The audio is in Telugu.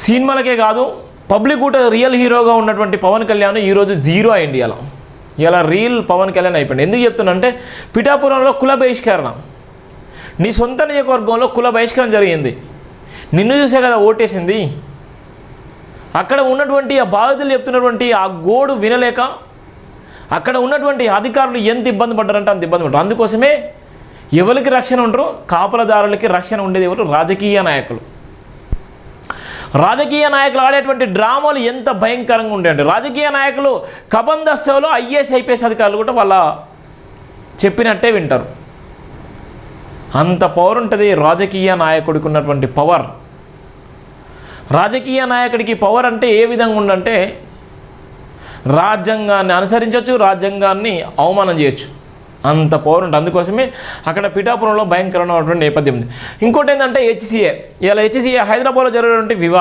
సినిమాలకే కాదు పబ్లిక్ కూడా రియల్ హీరోగా ఉన్నటువంటి పవన్ కళ్యాణ్ ఈరోజు జీరో అయింది. ఇలా రియల్ పవన్ కళ్యాణ్ అయిపోయింది. ఎందుకు చెప్తున్నా అంటే పిఠాపురంలో కుల బహిష్కరణ, నీ సొంత నియోజకవర్గంలో కుల బహిష్కరణ జరిగింది. నిన్ను చూసే కదా ఓటేసింది. అక్కడ ఉన్నటువంటి ఆ బాధితులు చెప్తున్నటువంటి ఆ గోడు వినలేక అక్కడ ఉన్నటువంటి అధికారులు ఎంత ఇబ్బంది పడ్డారంటే అంత ఇబ్బంది పడ్డారు. అందుకోసమే ఎవరికి రక్షణ ఉండరు, కాపలదారులకి రక్షణ ఉండేది ఎవరు? రాజకీయ నాయకులు. రాజకీయ నాయకులు ఆడేటువంటి డ్రామాలు ఎంత భయంకరంగా ఉంటాయండి. రాజకీయ నాయకులు కబందస్తలో ఐఏఎస్ ఐపీఎస్ అధికారులు కూడా వాళ్ళ చెప్పినట్టే వింటారు. అంత పవర్ ఉంటుంది రాజకీయ నాయకుడికి ఉన్నటువంటి పవర్. రాజకీయ నాయకుడికి పవర్ అంటే ఏ విధంగా ఉందంటే రాజ్యాంగాన్ని అనుసరించవచ్చు, రాజ్యాంగాన్ని అవమానం చేయొచ్చు, అంత పవర్ ఉంటుంది. అందుకోసమే అక్కడ పిఠాపురంలో భయంకరమైనటువంటి నేపథ్యం ఉంది. ఇంకోటి ఏంటంటే హెచ్సిఏ. ఇలా హెచ్సిఏ హైదరాబాద్లో జరిగినటువంటి వివాదం.